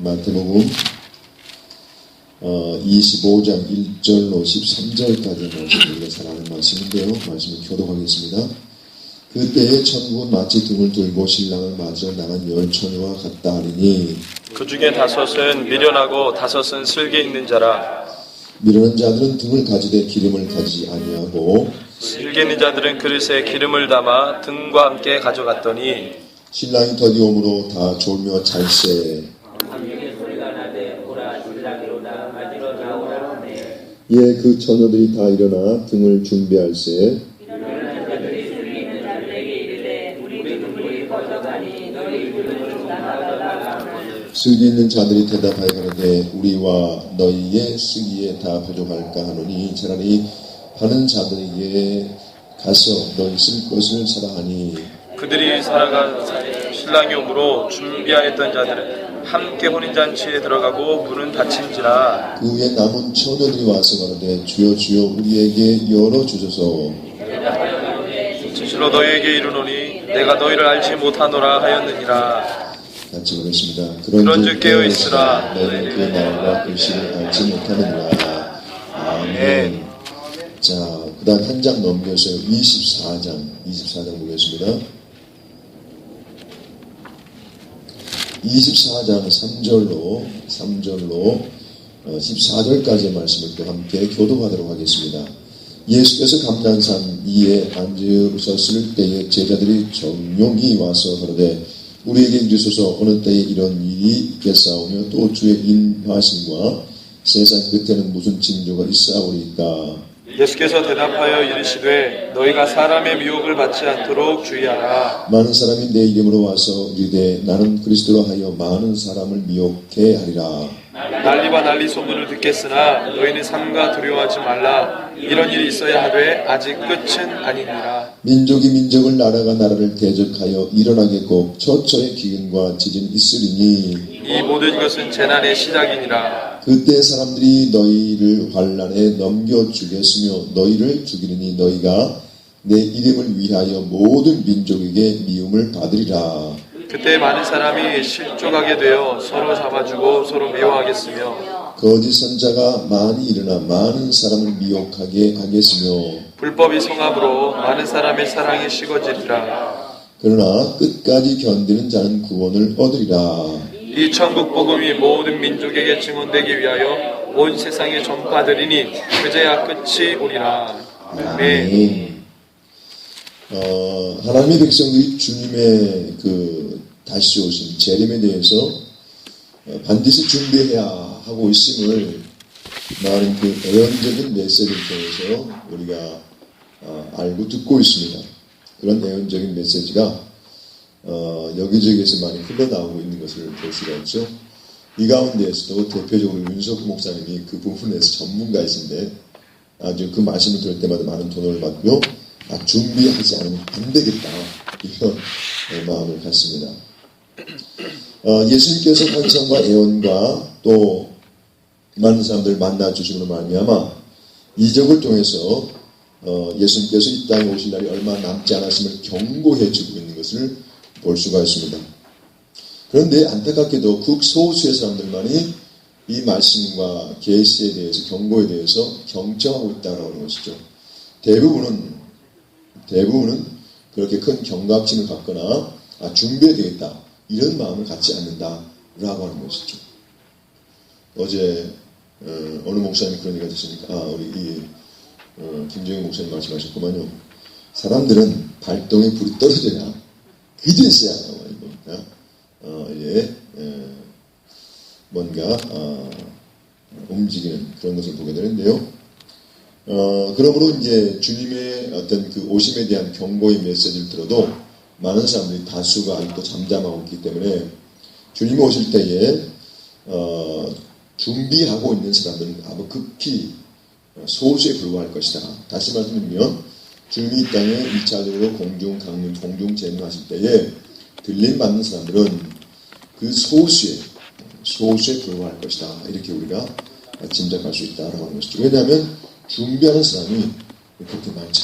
마태복음 25장 1절로 13절까지 말씀 우리가 잘 아는 말씀인데요. 말씀을 교독하겠습니다. 그때에 천국은 마치 등을 들고 신랑을 맞으러 나간 열 처녀와 같다 하리니 그 중에 5은 미련하고 5은 슬기 있는 자라. 미련한 자들은 등을 가지되 기름을 가지지 아니하고 슬기 있는 자들은 그릇에 기름을 담아 등과 함께 가져갔더니 신랑이 더디오므로 다 졸며 잘세. 예, 그 처녀들이 다 일어나 등을 준비할세. 슬기 있는 자들이 대답하여 가로되 우리와 너희의 슬기에 다 부족할까 하노니 차라리 하는 자들에게 가서 너희 쓸 것을 사라 하니 그들이 살아간 신랑이 오므로 준비하였던 자들은 함께 혼인잔치에 들어가고 문은 닫힌지라. 그 후에 남은 처녀들이 와서 가로되 주여 주여 우리에게 열어주소서. 진실로 너희에게 이르노니 내가 너희를 알지 못하노라 하였느니라. 같이 보겠습니다. 그런즉 깨어있으라. 너희는 그 마음과 글씨를 알지 못하느니라. 아멘. 자, 그 다음 한 장 넘겨서 24장 보겠습니다. 24장 3절로 14절까지의 말씀을 또 함께 교독하도록 하겠습니다. 예수께서 감난산 위에 앉으셨을 때에 제자들이 정용히 와서 그러되 우리에게 이르소서 어느 때에 이런 일이 있겠사오며 또 주의 인하심과 세상 끝에는 무슨 징조가 있사오리까. 예수께서 대답하여 이르시되 너희가 사람의 미혹을 받지 않도록 주의하라. 많은 사람이 내 이름으로 와서 이르되 나는 그리스도로 하여 많은 사람을 미혹해 하리라. 난리와 난리 소문을 듣겠으나 너희는 삼가 두려워하지 말라. 이런 일이 있어야 하되 아직 끝은 아니니라. 민족이 민족을 나라가 나라를 대적하여 일어나겠고 처처의 기근과 지진이 있으리니 이 모든 것은 재난의 시작이니라. 그때 사람들이 너희를 환난에 넘겨주겠으며 너희를 죽이리니 너희가 내 이름을 위하여 모든 민족에게 미움을 받으리라. 그때 많은 사람이 실족하게 되어 서로 잡아주고 서로 미워하겠으며 거짓 선자가 많이 일어나 많은 사람을 미혹하게 하겠으며 불법이 성함으로 많은 사람의 사랑이 식어지리라. 그러나 끝까지 견디는 자는 구원을 얻으리라. 이 천국 복음이 모든 민족에게 증언되기 위하여 온 세상에 전파되리니 그제야 끝이 오리라. 아멘. 하나님의 백성들이 주님의 다시 오신 재림에 대해서 반드시 준비해야 하고 있음을 말하는 그 애언적인 메시지를 통해서 우리가 알고 듣고 있습니다. 그런 애언적인 메시지가 여기저기에서 많이 흘러나오고 있는 것을 볼 수가 있죠. 이 가운데에서도 대표적으로 윤석호 목사님이 그 부분에서 전문가이신데 아주 그 말씀을 들을 때마다 많은 돈을 받고요. 준비하지 않으면 안 되겠다 이런 마음을 갖습니다. 예수님께서 환상과 애언과 또 많은 사람들을 만나주심으로 말미암아 이적을 통해서 예수님께서 이 땅에 오실 날이 얼마 남지 않았음을 경고해주고 있는 것을 볼 수가 있습니다. 그런데 안타깝게도 극소수의 사람들만이 이 말씀과 계시에 대해서 경고에 대해서 경청하고 있다고 하는 것이죠. 대부분은 그렇게 큰 경각심을 갖거나 준비해야 되겠다 이런 마음을 갖지 않는다라고 하는 것이죠. 어제 어느 목사님이 그런 얘기가 있었으니까 우리 김정희 목사님 말씀하셨구만요. 사람들은 발동에 불이 떨어져야 그제서야 뭔가 움직이는 그런 것을 보게 되는데요. 그러므로 이제 주님의 어떤 그 오심에 대한 경고의 메시지를 들어도 많은 사람들이 다수가 아직도 잠잠하고 있기 때문에 주님이 오실 때에 준비하고 있는 사람들은 아마 극히 소수에 불과할 것이다. 다시 말씀드리면 주님이 이 땅에 2차적으로 공중 강림, 공중 재림하실 때에 들림 받는 사람들은 그 소수에 불과할 것이다. 이렇게 우리가 짐작할 수 있다라고 하는 것이죠. 왜냐하면 준비하는 사람이 그렇게 많지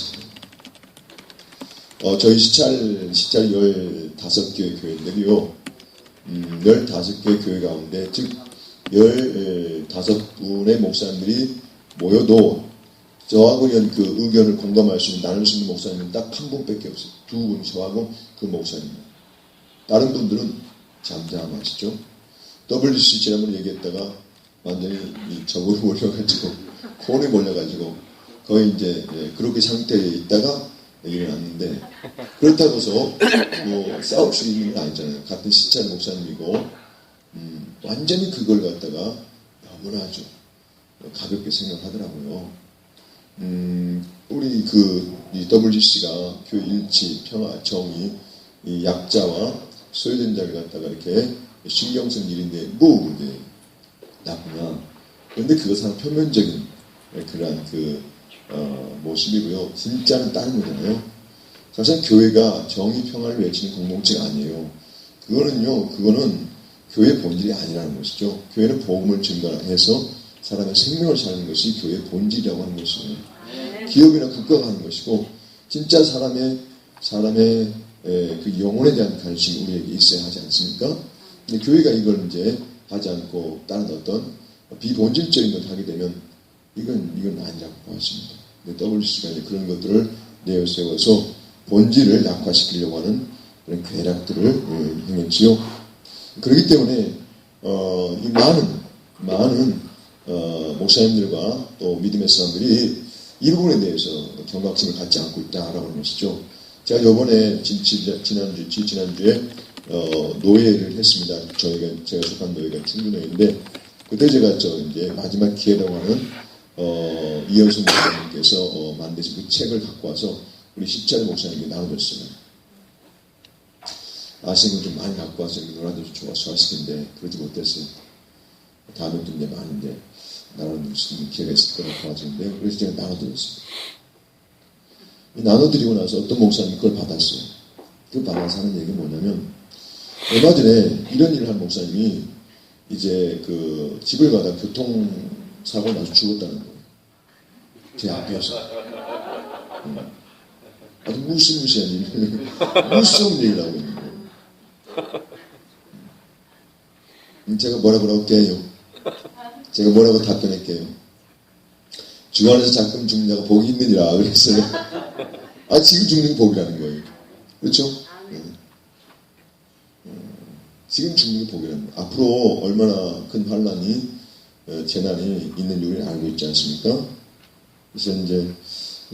않아요. 저희 시찰 15교회 교회들이요. 15개 교회 가운데, 즉 15분의 목사님들이 모여도 저하고 이런 그 의견을 공감할 수 있는, 나눌 수 있는 목사님은 딱 한 분밖에 없어요. 두 분, 저하고 그 목사님입니다. 다른 분들은 잠잠하시죠. WC 지난번에 얘기했다가 완전히 저고리 몰려가지고 콘에 몰려가지고 거의 이제 그렇게 상태에 있다가 일어났는데, 그렇다고 해서 뭐 싸울 수 있는 건 아니잖아요. 같은 시찰 목사님이고 완전히 그걸 갖다가 너무나 아주 가볍게 생각하더라고요. 우리 이 WGC가 교회 일치, 평화, 정의, 이 약자와 소외된 자를 갖다가 이렇게 신경 쓴 일인데 뭐 그게 나쁘냐. 그런데 그것은 표면적인 그러한 모습이고요. 진짜는 다른 거잖아요. 사실 교회가 정의, 평화를 외치는 공동체가 아니에요. 그거는 교회의 본질이 아니라는 것이죠. 교회는 복음을 증거해서 사람의 생명을 사는 것이 교회의 본질이라고 하는 것이에요. 기업이나 국가가 하는 것이고, 진짜 사람의 그 영혼에 대한 관심이 우리에게 있어야 하지 않습니까? 근데 교회가 이걸 이제 하지 않고 다른 어떤 비본질적인 걸 하게 되면 이건 아니라고 보았습니다. WC가 이제 그런 것들을 내어세워서 본질을 약화시키려고 하는 그런 괴락들을 행했지요. 그렇기 때문에 이 많은 목사님들과 또 믿음의 사람들이 이 부분에 대해서 경각심을 갖지 않고 있다라고 하는 것이죠. 제가 요번에 지난주에 노예를 했습니다. 제가 속한 노예가 충주노예인데, 그때 제가 이제 마지막 기회라고 하는 이현수 목사님께서 만드신 그 책을 갖고 와서 우리 십자리 목사님께 나눠줬어요. 아시는 분 좀 많이 갖고 와서 놀아줘서 좋았을 텐데 그러지 못했어요. 다음에 좀 많은데 나눠줄 수 있는 기회가 있을 거라고 봐주는데, 그래서 제가 나눠드렸습니다. 나눠드리고 나서 어떤 목사님이 그걸 받았어요. 그걸 받아서 하는 얘기가 뭐냐면, 얼마 전에 이런 일을 한 목사님이 이제 그 집을 가다 교통사고 나서 죽었다는 거예요. 제 앞에서. 아주 무시무시한 일, 무서운 얘기를 하고 있는 거예요. 제가 뭐라고 할게요? 제가 뭐라고 답변할게요? 주 안에서 잠깐 죽는 자가 복이 있느니라 그랬어요. 지금 죽는 게 복이라는 거예요. 그렇죠? 지금 죽는 게 복이라는 거예요. 앞으로 얼마나 큰 환란이, 재난이 있는 요리를 알고 있지 않습니까? 그래서 이제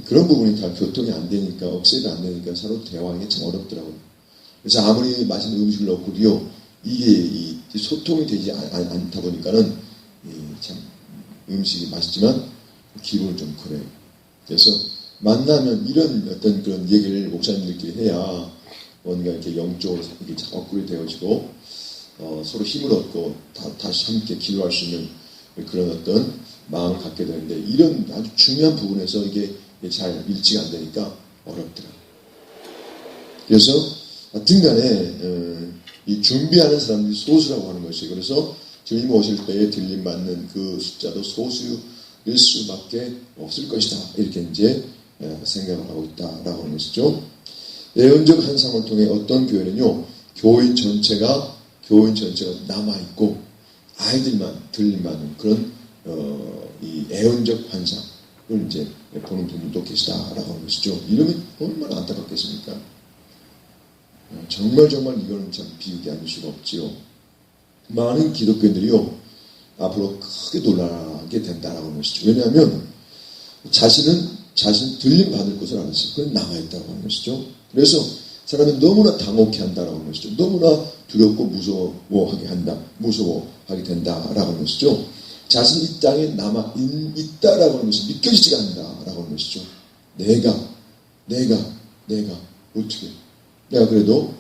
그런 부분이 다 교통이 안 되니까, 억세가 안 되니까 서로 대화하기 참 어렵더라고요. 그래서 아무리 맛있는 음식을 넣고도요, 이게 소통이 되지 않다 보니까는 참 음식이 맛있지만 기분은 좀 그래요. 그래서 만나면 이런 어떤 그런 얘기를 목사님들끼리 해야 뭔가 이렇게 영적으로 이렇게 업그레이드 되어지고 서로 힘을 얻고 다시 함께 기도할 수 있는 그런 어떤 마음을 갖게 되는데, 이런 아주 중요한 부분에서 이게 잘 일치가 안 되니까 어렵더라고요. 그래서 하여튼 간에 이 준비하는 사람들이 소수라고 하는 것이에요. 그래서 주님 오실 때에 들림 받는 그 숫자도 소수일 수밖에 없을 것이다. 이렇게 이제 생각을 하고 있다라고 하는 것이죠. 예언적 환상을 통해 어떤 교회는요, 교인 전체가 남아있고 아이들만 들림 받는 그런 이 예언적 환상을 이제 보는 분들도 계시다라고 하는 것이죠. 이러면 얼마나 안타깝겠습니까? 정말 이거는 참 비극이 아닐 수가 없지요. 많은 기독교인들이요, 앞으로 크게 놀라게 된다라고 하는 것이죠. 왜냐하면 자신 들림 받을 것을 알았어요. 그건 남아있다고 하는 것이죠. 그래서 사람이 너무나 당혹해 한다라고 하는 것이죠. 너무나 두렵고 무서워하게 된다라고 하는 것이죠. 자신이 이 땅에 남아있다라고 하는 것이 믿겨지지가 않는다라고 하는 것이죠. 내가 어떻게, 내가 그래도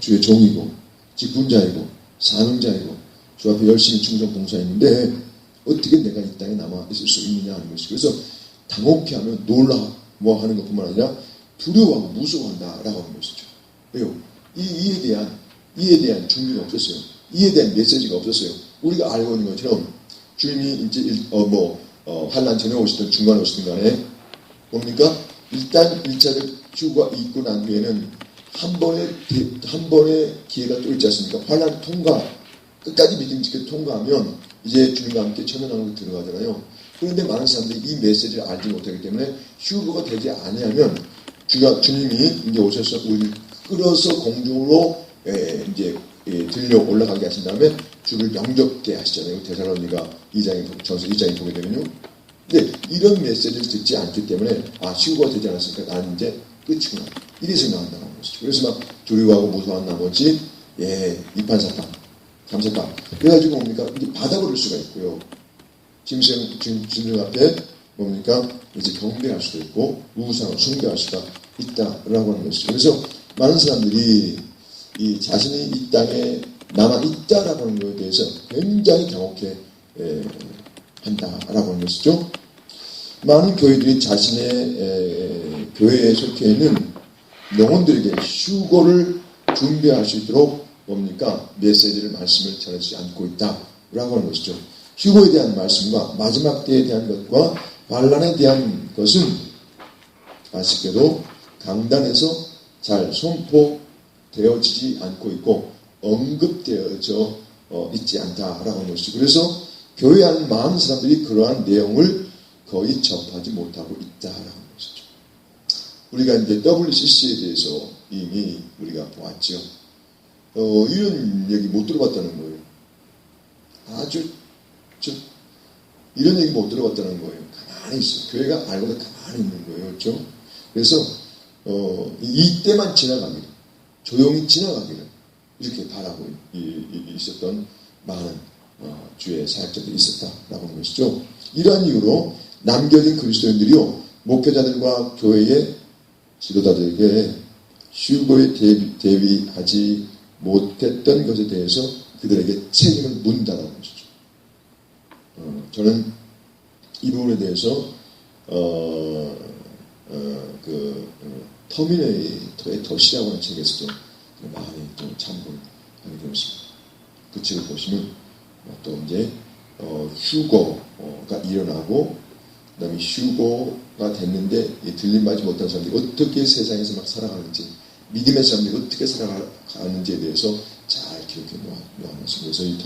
주의 종이고 직분자이고 사명자이고 주 앞에 열심히 충성 봉사했는데 어떻게 내가 이 땅에 남아있을 수 있느냐 하는 것이, 그래서 당혹해하면 하는 것뿐만 아니라 두려워하고 무서워한다라고 하는 것이죠. 왜요? 이에 대한 준비가 없었어요. 이에 대한 메시지가 없었어요. 우리가 알고 있는 것처럼 주님이 이제 환난 전에 오시든 중간에 오시든 간에 뭡니까? 일단 1차적 휴가 있고 난 뒤에는 한 번의 기회가 또 있지 않습니까? 환란 통과, 끝까지 믿음직하게 통과하면 이제 주님과 함께 천연왕국에 들어가잖아요. 그런데 많은 사람들이 이 메시지를 알지 못하기 때문에 휴거가 되지 아니하면 주님이 이제 오셔서 우리를 끌어서 공중으로 이제 들려 올라가게 하신 다음에 주를 영접게 하시잖아요. 데살로니가 2장에 전서 2장에 보게 되면요. 근데 이런 메시지를 듣지 않기 때문에 휴거가 되지 않았으니까 나는 이제 끝이구나. 이래 생각한다는 것이죠. 그래서 막 두려워하고 무서워한 나머지 이판사판, 감사판. 그래가지고 뭡니까? 이게 받아버릴 수가 있고요. 짐승 앞에 뭡니까? 이제 경배할 수도 있고 우상을 숭배할 수가 있다라고 하는 것이죠. 그래서 많은 사람들이 이 자신이 이 땅에 남아 있다라고 하는 것에 대해서 굉장히 경혹해 한다라고 하는 것이죠. 많은 교회들이 자신의 교회에 속해 있는 영혼들에게 휴거를 준비할 수 있도록 뭡니까? 메시지를 말씀을 전해주지 않고 있다라고 하는 것이죠. 휴거에 대한 말씀과 마지막 때에 대한 것과 반란에 대한 것은 아쉽게도 강단에서 잘 선포되어지지 않고 있고 언급되어져 있지 않다라고 하는 것이죠. 그래서 교회 안에 많은 사람들이 그러한 내용을 거의 접하지 못하고 있다라고 하는 것이죠. 우리가 이제 WCC에 대해서 이미 우리가 보았죠. 이런 얘기 못 들어봤다는 거예요. 이런 얘기 못 들어봤다는 거예요. 가만히 있어요. 교회가 알고도 가만히 있는 거예요. 그렇죠? 그래서 이때만 지나가기를, 조용히 지나가기를 이렇게 바라고 있었던 많은 주의 사역자들이 있었다라고 하는 것이죠. 이러한 이유로 남겨진 그리스도인들이요, 목회자들과 교회의 지도자들에게 휴거에 대비하지 못했던 것에 대해서 그들에게 책임을 묻는다는 것이죠. 저는 이 부분에 대해서 터미네이터의 덫이라고 하는 책에서도 많이 좀 참고를 하게 되었습니다. 그 책을 보시면 또 이제 휴거가 일어나고 그다음에 휴거가 됐는데 들림받지 못한 사람들이 어떻게 세상에서 막 살아가는지, 믿음의 사람들이 어떻게 살아가는지에 대해서 잘 기록해 놓았습니다. 그래서 이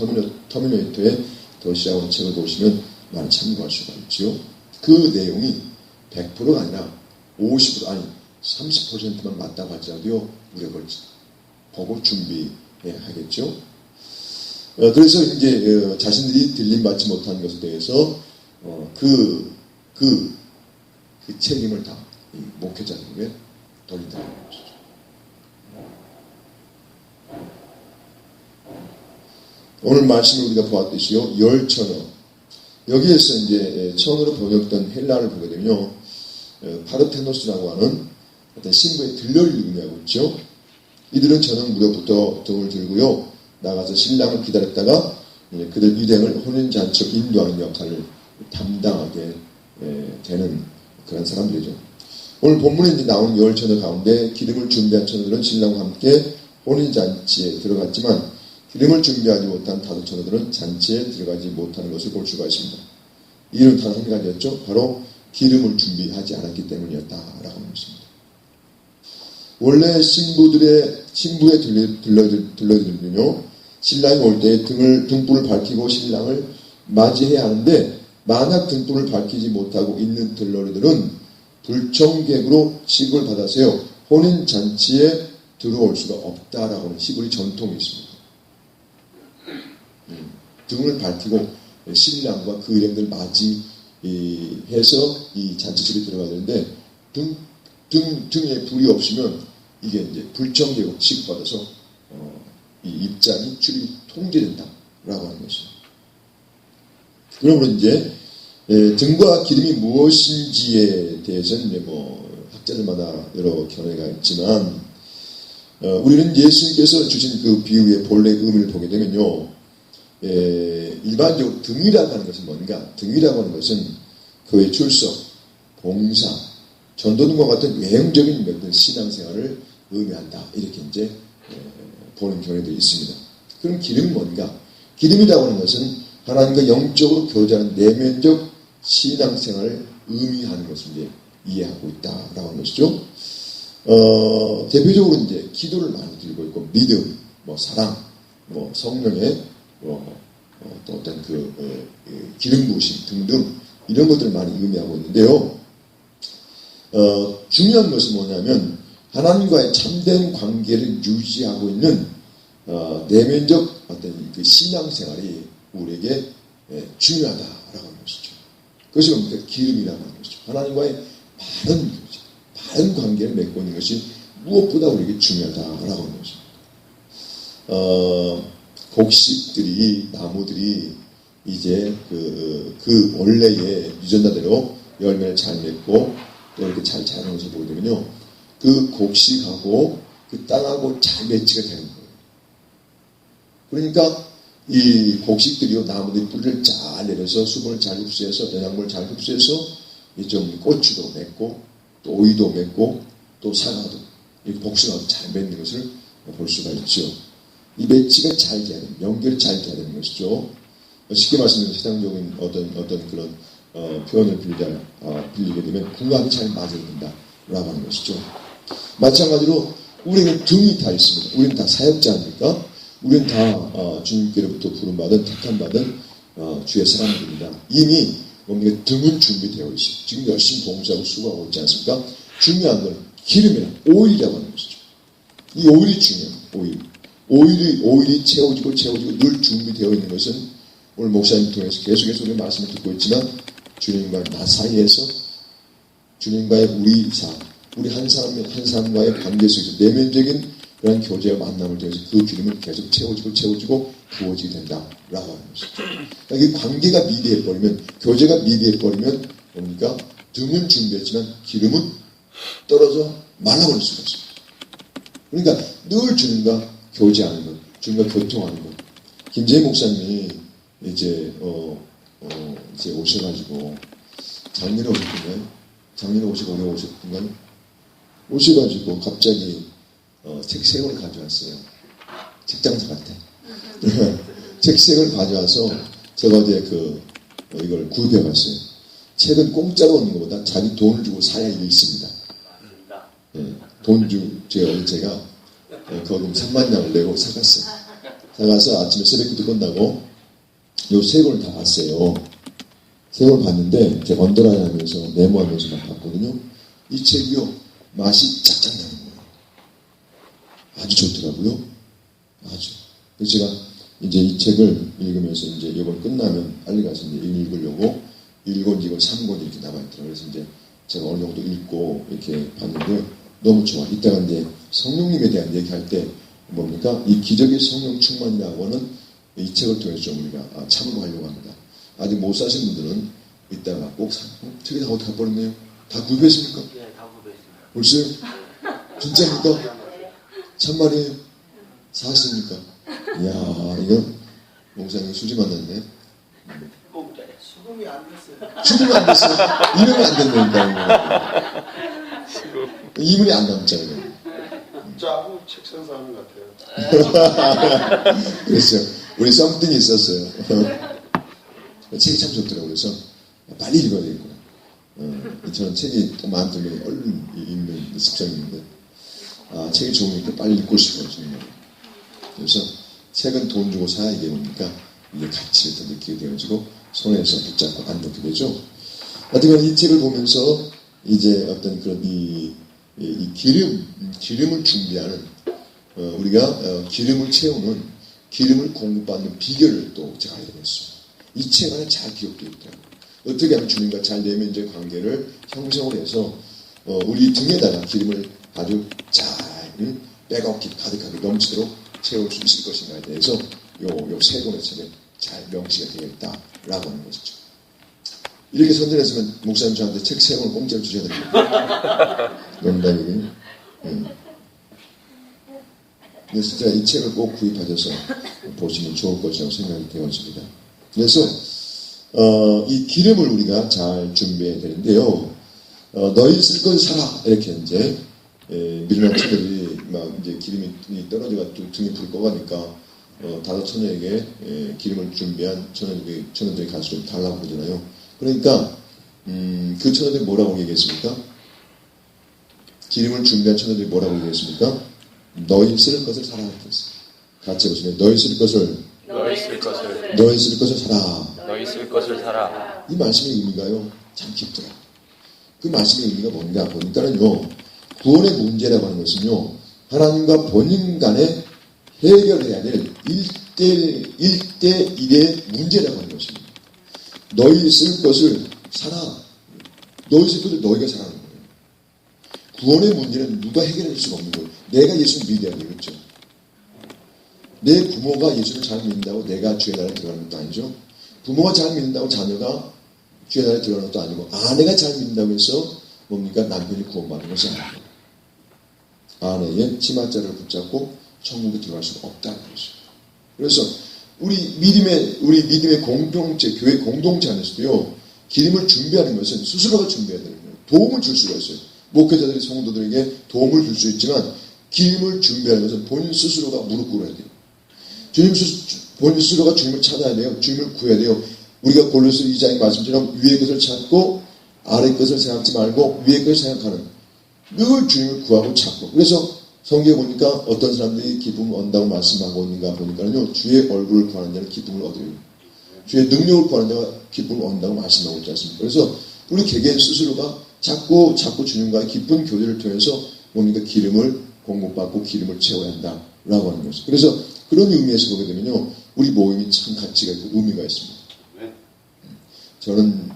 터미네이터의 덫이라고 하는 책을 보시면 많이 참고할 수가 있죠. 그 내용이 100%가 아니라 50% 아니 30%만 맞다고 할지라도 우리가 그걸 보고 준비해야겠죠. 그래서 이제 자신들이 들림받지 못한 것에 대해서 그 책임을 다 목회자들에게 돌린다는 것이죠. 오늘 말씀을 우리가 보았듯이요, 열천어, 여기에서 이제 천어로 번역된 헬라를 보게 되면요, 파르테노스라고 하는 어떤 신부의 들러리를 의미하고 있죠. 이들은 저녁 무렵부터 등을 들고요, 나가서 신랑을 기다렸다가 그들 일행을 혼인잔치로 인도하는 역할을 담당하게 되는 그런 사람들이죠. 오늘 본문에 이제 나온 열천어 가운데 기름을 준비한 천어들은 신랑과 함께 혼인잔치에 들어갔지만 기름을 준비하지 못한 다섯 천어들은 잔치에 들어가지 못하는 것을 볼 수가 있습니다. 이유는 단 한 가지였죠. 바로 기름을 준비하지 않았기 때문이었다라고 하는 것입니다. 원래 신부에 들러들면요, 신랑이 올 때 등불을 밝히고 신랑을 맞이해야 하는데, 만약 등불을 밝히지 못하고 있는 들러리들은 불청객으로 취급을 받아서요, 혼인잔치에 들어올 수가 없다라고 하는 히브리 전통이 있습니다. 등을 밝히고 신랑과 그 일행들 맞이해서 이 잔치집에 들어가야 되는데, 등에 불이 없으면 이게 이제 불청객으로 취급받아서 이 입장이 출입이 통제된다라고 하는 것입니다. 그러므로 이제 등과 기름이 무엇인지에 대해서는 이제 학자들마다 여러 견해가 있지만, 우리는 예수님께서 주신 그 비유의 본래 의미를 보게 되면요, 일반적으로 등이라고 하는 것은 뭔가? 등이라고 하는 것은 교회 출석, 봉사, 전도 등과 같은 외형적인 어떤 신앙생활을 의미한다. 이렇게 이제 보는 견해도 있습니다. 그럼 기름은 뭔가? 기름이라고 하는 것은 하나님과 영적으로 교제하는 내면적 신앙생활을 의미하는 것을 이제 이해하고 있다라고 하는 것이죠. 대표적으로 이제 기도를 많이 드리고 있고, 믿음, 뭐 사랑, 뭐 성령의 또 어떤 기름 부으심 등등 이런 것들을 많이 의미하고 있는데요. 중요한 것은 뭐냐면 하나님과의 참된 관계를 유지하고 있는 내면적 어떤 그 신앙생활이 우리에게 중요하다라고 하는 것이죠. 그것이 뭡니까? 기름이라고 하는 것이죠. 하나님과의 바른 관계를 맺고 있는 것이 무엇보다 우리에게 중요하다라고 하는 것입니다. 곡식들이, 나무들이 이제 그 원래의 유전자대로 열매를 잘 맺고 또 이렇게 잘 자라는 것을 보게 되면요, 그 곡식하고 그 땅하고 잘 매치가 되는 거예요. 그러니까 이 곡식들이요, 나무들이 뿌리를 잘 내려서 수분을 잘 흡수해서, 영양분을 잘 흡수해서 좀 고추도 맺고 또 오이도 맺고 또 사과도, 이 복숭아도 잘 맺는 것을 볼 수가 있죠. 이 매치가 잘 돼야 되는, 연결이 잘 돼야 되는 것이죠. 쉽게 말씀드리면 세상적인 어떤 그런 표현을 빌리게 되면 궁합이 잘 맞아야 된다라고 하는 것이죠. 마찬가지로 우리는 등이 다 있습니다. 우리는 다 사역자 아닙니까? 우리는 다 주님께로부터 부름받은, 택함받은 주의 사람들입니다. 이미 뭡니까? 등은 준비되어 있어요. 지금 열심히 봉사하고 수고하고 있지 않습니까? 중요한 건 기름이랑 오일이라고 하는 것이죠. 이 오일이 중요합니다. 오일이 채워지고 늘 준비되어 있는 것은 오늘 목사님 통해서 계속해서 우리 말씀을 듣고 있지만, 주님과 나 사이에서 주님과의 우리 한 사람과의 관계 속에서 내면적인 그런 교제와 만남을 통해서 그 기름은 계속 채워지고 부어지게 된다라고 하는 것이죠. 그러니까 이 관계가 미비해버리면, 교제가 미비해버리면 뭡니까? 등은 준비했지만 기름은 떨어져 말라버릴 수가 있습니다. 그러니까 늘 주님과 교제하는 것, 주님과 교통하는 것. 김재희 목사님이 이제 오셔가지고 작년에 오셨던가요? 작년에 오시고 올해 오셨던가요? 오셔가지고 갑자기 책 3권을 가져왔어요. 책장사 같아. 책 3권을 가져와서 제가 어제 이걸 구입해봤어요. 책은 공짜로 얻는 것보다 자기 돈을 주고 사야 읽습니다. 돈 주고 제가 거금 3만 양을 내고 사갔어요. 사가서 아침에 새벽부터 끝나고 요 3권을 다 봤어요. 3권을 봤는데 제가 언더라인 하면서 메모하면서 막 봤거든요. 이 책이요, 맛이 짝짝 나는 거예요. 아주 좋더라고요. 아주. 그래서 제가 이제 이 책을 읽으면서 이제 이번 끝나면 빨리 가서 이제 읽으려고 1권, 2권, 3권 이렇게 남아있더라고요. 그래서 이제 제가 어느 정도 읽고 이렇게 봤는데 너무 좋아. 이따가 이제 성령님에 대한 얘기할 때 뭡니까? 이 기적의 성령 충만이라고 하는 이 책을 통해서 좀 우리가 참고하려고 합니다. 아직 못 사신 분들은 이따가 꼭 책이 다 어떻게 가버렸네요? 다 구입했습니까? 네, 다 구입했습니다. 벌써요? 진짜입니까? 참말이에요? 사십니까? 이야, 이건 목사님 수지 만났네. 공짜에 수금이 안 됐어요. 수금이 안 됐어요. 이러면 안 된다니까. 이분이 안 남잖아요. 짜고 책 산 사람 같아요. 그랬어요. 우리 썸띵이 있었어요. 책이 참 좋더라고요. 그래서 빨리 읽어야 되겠구나. 저는 책이 또 마음 들면 얼른 읽는 습성이 있는데, 책이 좋으니까 빨리 읽고 싶어요. 정말. 그래서 책은 돈 주고 사야 이게 뭡니까? 이게 가치를 더 느끼게 되어지고 손에서 붙잡고 안 놓게 되죠. 하여튼 이 책을 보면서 이제 어떤 그런 이 기름을 준비하는, 우리가 기름을 채우는, 기름을 공급받는 비결을 또 제가 알게 됐어요. 이 책 안에 잘 기록되어 있더라고요. 어떻게 하면 주님과 잘 내면적 관계를 형성을 해서 우리 등에다가 기름을 아주 잘 빼곡히 가득하게 넘치도록 채울 수 있을 것인가에 대해서 요 3권의 책에 잘 명시가 되어 있다라고 하는 것이죠. 이렇게 선전했으면 목사님 저한테 책 3권을 공짜로 주셔야 됩니다. 농담이군요. 그래서 제가 이 책을 꼭 구입하셔서 보시면 좋을 것이라고 생각이 되어집니다. 그래서 이 기름을 우리가 잘 준비해야 되는데요. 너희 쓸 건 사라, 이렇게 이제 미련한 처녀들이 막 이제 기름이 떨어져가 등에 불이 꺼가니까 다섯 처녀에게 기름을 준비한 처녀들이 가서 좀 달라고 그러잖아요. 그러니까 그 처녀들이 뭐라고 얘기했습니까? 기름을 준비한 처녀들이 뭐라고 얘기했습니까? 너희 쓸 것을 사라 했어요. 같이 보시면 너희 쓸 것을 사라. 너희 쓸 것을 사라. 이 말씀의 의미가요 참 깊더라. 그 말씀의 의미가 뭔가 보니까는요 구원의 문제라고 하는 것은요 하나님과 본인 간에 해결해야 될 1대1의 문제라고 하는 것입니다. 너희 쓸 것을 사라. 너희 쓸 것을 너희가 사라는 거예요. 구원의 문제는 누가 해결할 수가 없는 거예요. 내가 예수를 믿어야 되겠죠. 내 부모가 예수를 잘 믿는다고 내가 주의 나라에 들어가는 것도 아니죠. 부모가 잘 믿는다고 자녀가 주의 나라에 들어가는 것도 아니고 아내가 잘 믿는다고 해서 뭡니까? 남편이 구원받는 것이 아니에요. 아내의 치맛자를 붙잡고 천국에 들어갈 수가 없다는 것이죠. 그래서 우리 믿음의 공동체, 교회 공동체 안에서도요, 기름을 준비하는 것은 스스로가 준비해야 되는 거예요. 도움을 줄 수가 있어요. 목회자들이 성도들에게 도움을 줄 수 있지만, 기름을 준비하는 것은 본인 스스로가 무릎 꿇어야 돼요. 본인 스스로가 주님을 찾아야 돼요. 주님을 구해야 돼요. 우리가 골로새 2장의 말씀처럼 위의 것을 찾고, 아래 것을 생각하지 말고, 위의 것을 생각하는, 늘 주님을 구하고 찾고. 그래서 성경에 보니까 어떤 사람들이 기쁨을 얻는다고 말씀하고 있는가 보니까요, 주의 얼굴을 구하는 자는 기쁨을 얻어요. 주의 능력을 구하는 자가 기쁨을 얻는다고 말씀하고 있지 않습니까? 그래서 우리 개개인 스스로가 자꾸 주님과의 깊은 교제를 통해서 뭡니까? 기름을 공급받고 기름을 채워야 한다라고 하는 것이죠. 그래서 그런 의미에서 보게 되면요, 우리 모임이 참 가치가 있고 의미가 있습니다. 저는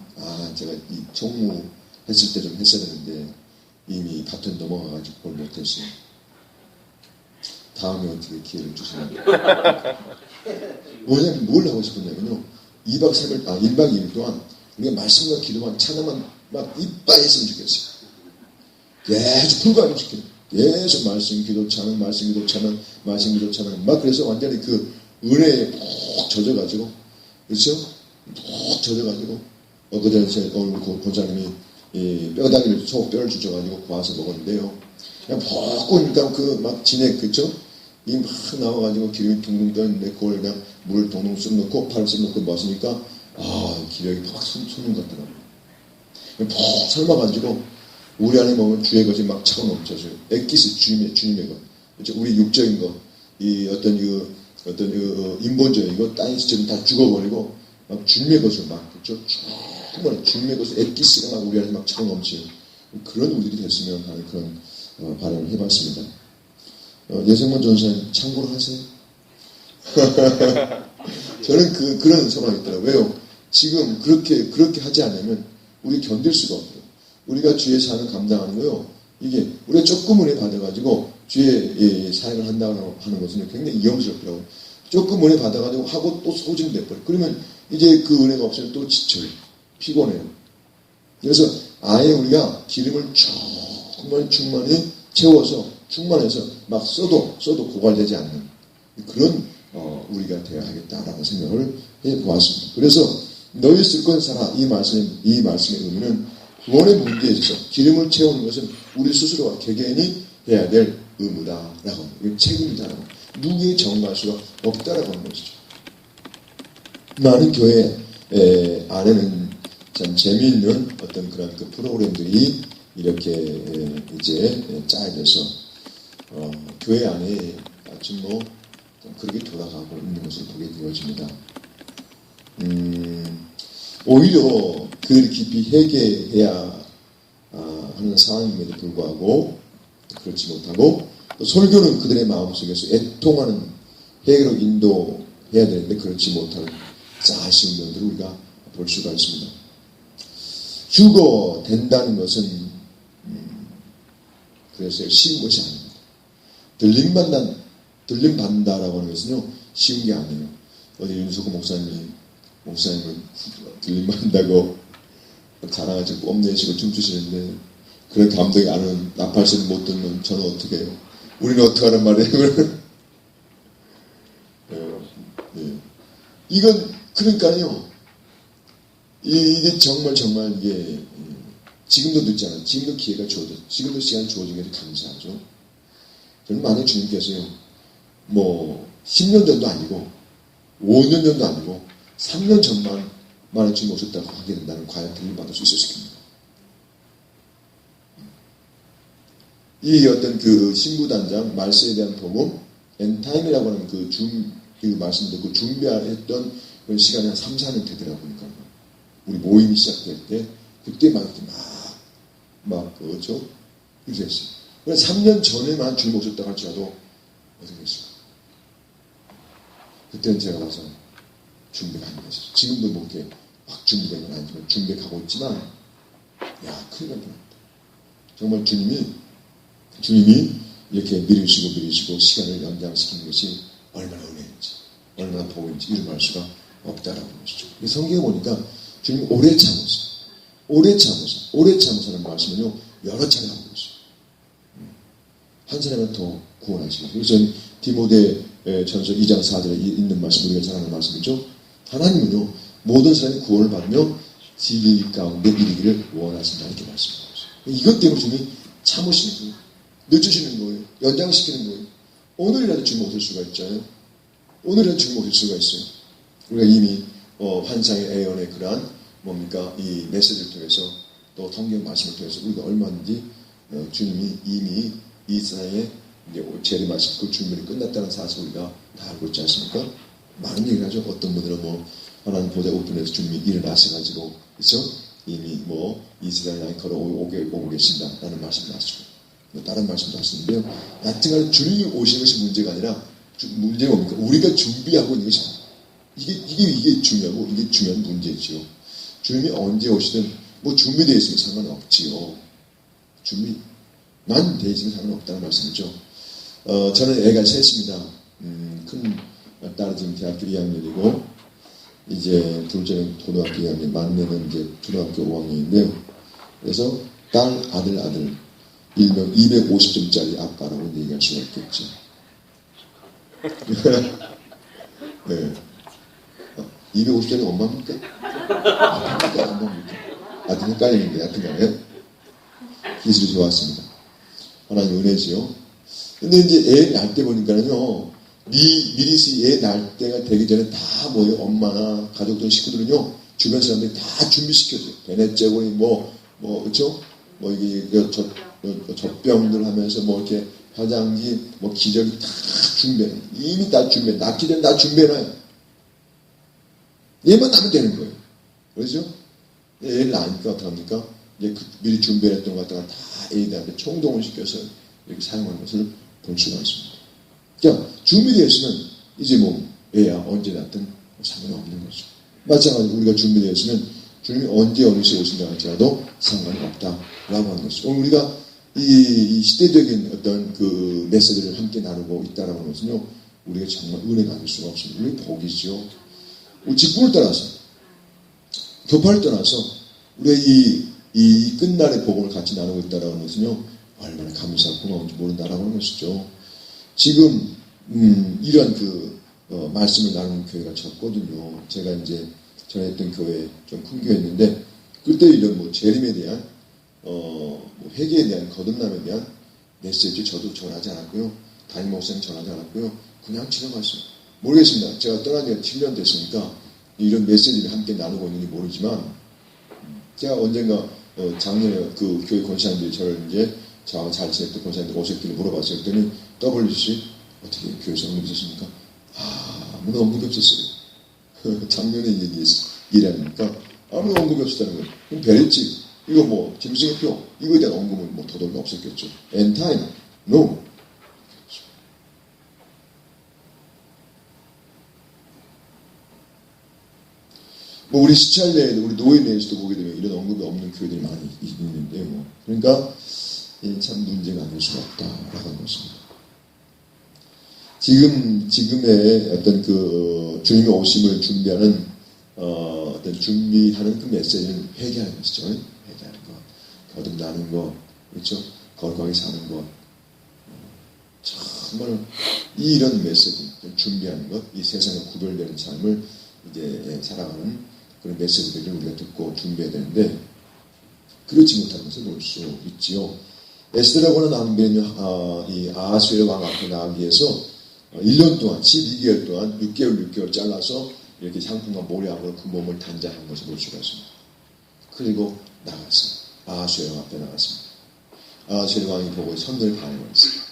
제가 이 총무 했을 때 좀 했어야 되는데 이미 바톤 넘어가가지고 그걸 못했어요. 다음에 어떻게 기회를 주시면 뭐냐면 뭘 하고 싶었냐면요, 1박 2일 동안 우리가 말씀과 기도만 찬양만 막 이빠이 했으면 좋겠어요. 계속 불가하고 싶겠어요. 계속 말씀 기도 찬양, 말씀 기도 찬양, 말씀 기도 찬양, 막 그래서 완전히 그 은혜에 푹 젖어가지고, 그렇죠? 푹 젖어가지고, 그전에 오늘 그 권사님이 이 뼈다귀를 소뼈를 주셔가지고 구워서 먹었는데요. 그냥 푹 구우니까 그 막 진액, 그렇죠? 이 막 나와가지고 기름이 둥둥 떠있는데 그걸 그냥 물 동동 쑥 넣고 파를 쑥 넣고 마시니까 기력이 팍 솟는 것 같더라고요. 푹 삶아가지고 우리 안에 먹으면 주의 것이 막 차고 넘쳐져요. 액기스 주님의 것. 그렇죠? 우리 육적인 것, 이 어떤 인본적인 것, 땅에서 지금 다 죽어버리고 막 주님의 것을 막, 그렇죠? 정말 주님의 것을 액기스가 막 우리 안에 막 차고 넘치는 그런 우리들이 됐으면 하는 그런 바람을 해봤습니다. 예성만 전사님 참고로 하세요. 저는 그런 상황이 있더라고요. 왜요? 지금 그렇게 하지 않으면 우리 견딜 수가 없어요. 우리가 주의 사역을 감당하는 거요, 이게 우리가 조금 은혜 받아가지고 주의 사역을 한다고 하는 것은 굉장히 위험스럽더라고요. 조금 은혜 받아가지고 하고 또 소진돼버려요. 그러면 이제 그 은혜가 없으면 또 지쳐요. 피곤해요. 그래서 아예 우리가 기름을 충만히 채워서 충만해서 막 써도 고갈되지 않는 그런 우리가 되어야 하겠다라는 생각을 해보았습니다. 그래서 너희 쓸 건 사라, 이 말씀의 의미는 구원의 문제에 있어서 기름을 채우는 것은 우리 스스로가 개개인이 해야 될 의무다라고, 책임이다라고, 누구에게 전가할 수가 없다라고 하는 것이죠. 많은 교회 안에는 참 재미있는 어떤 그런 그 프로그램들이 이렇게 이제 짜여져서 교회 안에 마침 그렇게 돌아가고 있는 것을 보게 되어집니다. 오히려 그들이 깊이 회개해야 하는 상황임에도 불구하고 그렇지 못하고, 또 설교는 그들의 마음속에서 애통하는 회개로 인도해야 되는데 그렇지 못하는 아쉬운 면들을 우리가 볼 수가 있습니다. 휴거 된다는 것은 그래서 쉬운 것이 아닙니다. 들림 받는다라고 하는 것은요, 쉬운 게 아니에요. 어디 윤석호 목사님은 들림 받는다고 자랑하시고 뽐내시고 춤추시는데, 그런 감동이 안 오는, 나팔소리 못 듣는 저는 어떻게 해요? 우리는 어떻게 하란 말이에요? 이건 그러니까요, 이게 정말 이게 지금도 늦지 않아요. 지금도 기회가 주어져, 지금도 시간이 주어진 것에 감사하죠. 저는 만약 주님께서요, 10년 전도 아니고 5년 전도 아니고 3년 전만 만약 주님 오셨다고 하게 된다면 과연 들림 받을 수 있었을 겁니다. 이 어떤 그 신부단장 말세에 대한 복음, 엔타임이라고 하는 그 말씀 듣고 준비했던 그런 시간이 한 3, 4년 되더라고요. 그러니까 우리 모임이 시작될 때 그때 막 이렇게 그렇죠? 그랬어요. 그래서 3년 전에만 주님 오셨다고 할지라도 어떻게 됐어요? 그때는 제가 와서 준비가 안 됐어요. 지금도 뭐 이렇게 막 준비된 건 아니지만 준비하고 있지만 야, 큰일 날 뻔합니다. 정말 주님이 이렇게 미루시고 시간을 연장시키는 것이 얼마나 은혜인지, 얼마나 복인지 이루말 수가 없다라는 것이죠. 성경에 보니까 주님이 오래 참으사는 말씀은요, 여러 차례 하고 있어요. 한 사람을 더 구원하시고. 그래서 디모데 전서 2장 4절에 있는 말씀, 우리가 잘 아는 말씀이죠. 하나님은요, 모든 사람이 구원을 받으며 진리 가운데 이르기를 원하신다, 이렇게 말씀하고 있어요. 이것 때문에 주님이 참으시는 거예요. 늦추시는 거예요. 연장시키는 거예요. 오늘이라도 주님 오실 수가 있잖아요. 오늘이라도 주님 오실 수가 있어요. 우리가 이미 환상의 애언의 그러한 이 메시지를 통해서 또 성경 말씀을 통해서 우리가 얼마든지 주님이 이미 이 세상에 재림하실 그 준비를 끝났다는 사실을 우리가 다 알고 있지 않습니까? 많은 얘기를 하죠. 어떤 분들은 하나님 보좌 우편에서 주님이 일어나셔가지고 그렇죠? 이미 이 세상에 향해 걸어오고 계신다라는 말씀을 하시고 다른 말씀도 하시는데요. 하여튼간 주님이 오시는 것이 문제가 아니라 문제가 뭡니까? 우리가 준비하고 있는 것이 이게 중요하고 이게 중요한 문제지요. 주님이 언제 오시든 준비되어 있으면 상관없지요. 준비만 되어 있으면 상관없다는 말씀이죠. 저는 애가 셋입니다. 큰 딸은 지금 대학교 2학년이고 이제 둘째는 고등학교 2학년, 막내는 이제 초등학교 5학년인데요. 그래서 딸, 아들 일명 250점짜리 아빠라고 얘기할 수가 있겠죠. 네. 250점짜리 엄마입니까? 아빠입니까? 하여튼 헷갈리는데, 하여튼간에 기술이 좋았습니다. 하나님 은혜지요. 근데 이제 애 낳을 때 보니까는요, 미리 애 낳을 때가 되기 전에 다 엄마나 가족들, 식구들은요, 주변 사람들이 다 준비시켜줘요. 베네제고니 그쵸? 이게 젖병들 하면서 이렇게 화장지, 기저귀 다 준비해. 이미 다 준비해. 낳기 전에 다 준비해놔요. 얘만 낳으면 되는 거예요. 그렇죠? 애를 낳으니까 어떡합니까? 이제 미리 준비했던 것 갖다가 다 애들한테 총동원 시켜서 이렇게 사용하는 것을 볼 수가 있습니다. 그러니까 준비되어 있으면 이제 애야 언제 낳든 상관이 없는 거죠. 마찬가지로 우리가 준비되어 있으면 주님이 언제 어느 시에 오신다 할지라도 상관이 없다라고 하는 것이죠. 오늘 우리가 이 시대적인 어떤 그 메시지를 함께 나누고 있다라는 하는 것은요, 우리가 정말 은혜가 아닐 수가 없습니다. 우리 복이죠. 우리 직분을 떠나서, 교파를 떠나서, 우리가 이 끝날의 복음을 같이 나누고 있다라는 하는 것은요, 얼마나 감사하고 고마운지 모른다라고 하는 것이죠. 지금, 이런 말씀을 나누는 교회가 적거든요. 제가 이제 전에 했던 교회, 좀 큰 교회였는데, 그때 이런 재림에 대한, 회개에 대한, 거듭남에 대한 메시지 저도 전하지 않았고요. 담임 목사님 전하지 않았고요. 그냥 지나갔어요. 모르겠습니다. 제가 떠난 지가 7년 됐으니까 이런 메시지를 함께 나누고 있는지 모르지만, 제가 언젠가, 작년에 그 교회 권사님들이 저를 이제 저하고 잘 지냈던 권사님들 오셨길래 물어봤어요. 그랬더니, WC, 어떻게 교회에서 언급이 있었습니까? 아무도 언급이 없었어요. 작년에 이제 일하니까 아무도 언급이 없었다는 거예요. 그럼 베레치, 이거 짐승의표, 이거에 대한 언급은 더더욱 없었겠죠. 엔타임, no. 우리 시찰 내에도, 우리 노예 내에서도 보게 되면 이런 언급이 없는 교회들이 많이 있는데, 그러니까, 참 문제가 아닐 수가 없다라고 하는 것입니다. 지금의 어떤 주님의 오심을 준비하는, 어떤 준비하는 그 메시지는 회개하는 것이죠. 회개하는 것, 거듭나는 것, 그렇죠? 거룩하게 사는 것. 정말 이런 메시지, 준비하는 것, 이 세상에 구별되는 삶을 이제 살아가는 그런 메시지들을 우리가 듣고 준비해야 되는데, 그렇지 못하는 것을 볼 수 있지요. 에스더라고 하는 왕비는 이 아하수에르 왕 앞에 나가기 위해서 1년 동안, 12개월 동안 6개월 잘라서 이렇게 향품과 모략으로 그 몸을 단장한 것을 볼 수가 있습니다. 그리고 나갔어요. 아하수에르 왕 앞에 나갔습니다. 아하수의 왕이 보고 선을 반해버렸어요.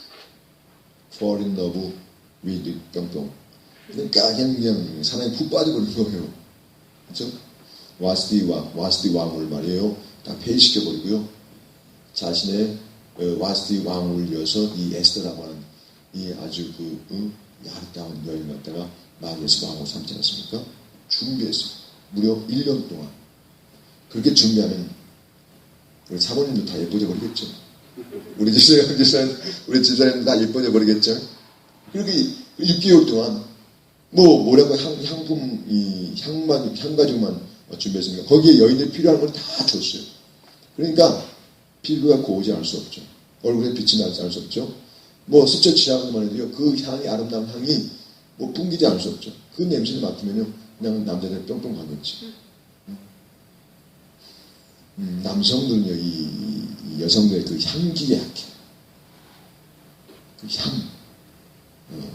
Fall in love with 뿅뿅. 그러니까 그냥 사랑에 푹 빠져버린 거예요. 그렇죠? 와스디 왕을 말이에요. 다 폐위시켜버리고요. 자신의 와스디 왕을 이어서 이 에스더라고 하는 이 아주 아름다운 여인 갖다가 마리아에서 왕으로 삼지 않았습니까? 준비했어요. 무려 1년 동안. 그렇게 준비하면 우리 사모님도 다 예뻐져 버리겠죠. 우리 집사람 다 예뻐져 버리겠죠. 그렇게 6개월 동안 뭐라고 향품 향가죽만 준비했습니다. 거기에 여인들이 필요한 걸 다 줬어요. 그러니까 피부가 고우지 않을 수 없죠. 얼굴에 빛이 나지 않을 수 없죠. 뭐 스쳐 지나가기만 해도요. 그 향이 아름다운 향이 뭐 풍기지 않을 수 없죠. 그 냄새를 맡으면요. 그냥 남자들 뿅뿅 가겠지. 남성들은요. 이 여성들의 그 향기에 약해. 그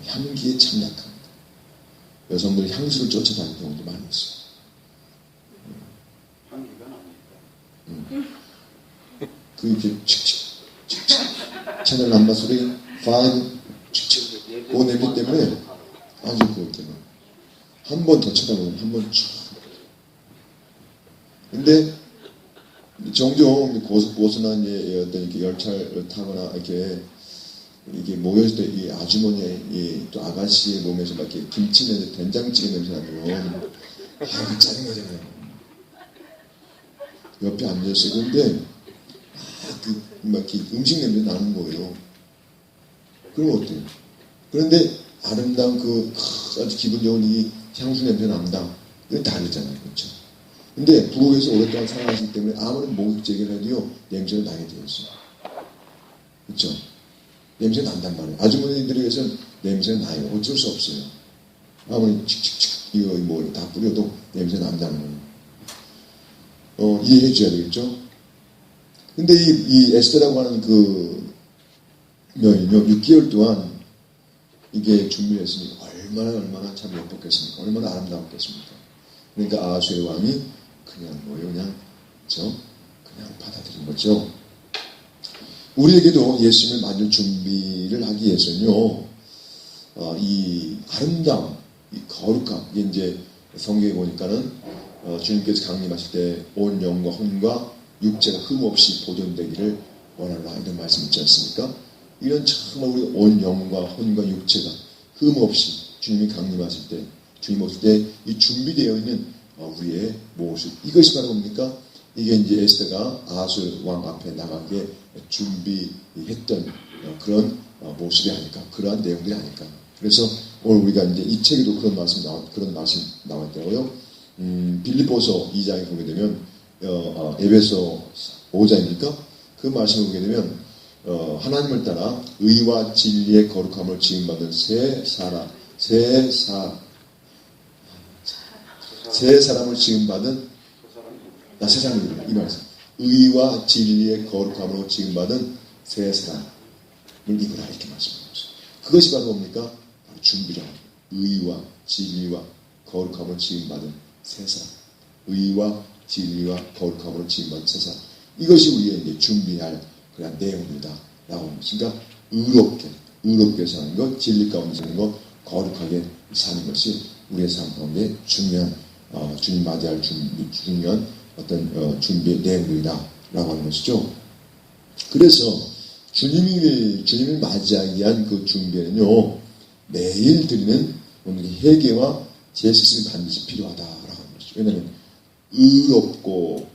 향기에 참 약합니다. 여성들이 향수를 쫓아다니는 경우도 많이 있어요. 향기가 나니까. 그 이렇게 칙칙 채널 남바 소리 파인 칙칙 그 냄새 때문에 아주 그것 때문에 한 번 더 쳐다보면 한 번 쭉. 근데 종종 고수나 이제 어떤 이렇게 열차를 타거나 이게 모였을 때 이 아주머니의 또 아가씨의 몸에서 막 이렇게 김치 냄새, 된장찌개 냄새 나면 이거 짜증나잖아요. 옆에 앉아있어요. 근데 막 이렇게 음식 냄새 나는 거예요. 그럼 어때요? 그런데 아름다운 아주 기분 좋은 이 향수 냄새 난다. 이건 다르잖아요. 그렇죠? 근데 부엌에서 오랫동안 살아가시기 때문에 아무런 목욕제기를 해도요, 냄새가 나게 되어 있어요. 그렇죠? 냄새 난단 말이에요. 아주머니들에 의해서는 냄새가 나요. 어쩔 수 없어요. 아무리 칙칙칙 이거 뭐 다 뿌려도 냄새 난다는 거예요. 이해해 줘야 되겠죠? 근데 이 에스더라고 하는 그 여인요, 6개월 동안 이게 준비를 했으니 얼마나 참 예뻤겠습니까? 얼마나 아름다웠겠습니까? 그러니까 아하수의 왕이 그냥 받아들인 거죠. 우리에게도 예수님을 맞을 준비를 하기 위해서는요, 이 아름다움, 이 거룩함, 이게 이제 성경에 보니까는 주님께서 강림하실 때 온 영과 혼과 육체가 흠없이 보존되기를 원하라 이런 말씀 있지 않습니까? 이런 정말 우리 온 영과 혼과 육체가 흠없이 주님이 강림하실 때, 주님 오실 때 이 준비되어 있는 우리의 모습, 이것이 바로 뭡니까? 이게 이제 에스더가 아하수 왕 앞에 나가기에 준비했던 그런 모습이 아닐까, 그러한 내용들이 아닐까. 그래서 오늘 우리가 이제 이 책에도 그런 말씀 나왔더라고요. 빌립보서 2장에 보게 되면 에베소 5장입니까? 그 말씀을 보게 되면 하나님을 따라 의와 진리의 거룩함을 지음받은 새 사람을 지음받은 새 사람입니다. 이 말씀. 의와 진리의 거룩함으로 지음받은 새 사람을 입으라 이렇게 말씀하고 있어요. 그것이 바로 뭡니까? 바로 준비라. 의와 진리와 거룩함으로 지음받은 새 사람. 의와 진리와 거룩함으로 지음받은 새 사람. 이것이 우리의 이제 준비할 그런 내용입니다. 라고 합니다. 그러니까 의롭게 사는 것, 진리 가운데 사는 것, 거룩하게 사는 것이 우리의 삶 가운데 중요한 주님 맞이할 중요한 어떤 준비의 내용들이다 라고 하는 것이죠. 그래서 주님을 맞이하기 위한 그 준비에는요, 매일 드리는 회개와 제사심이 반드시 필요하다라고 하는 것이죠. 왜냐하면 의롭고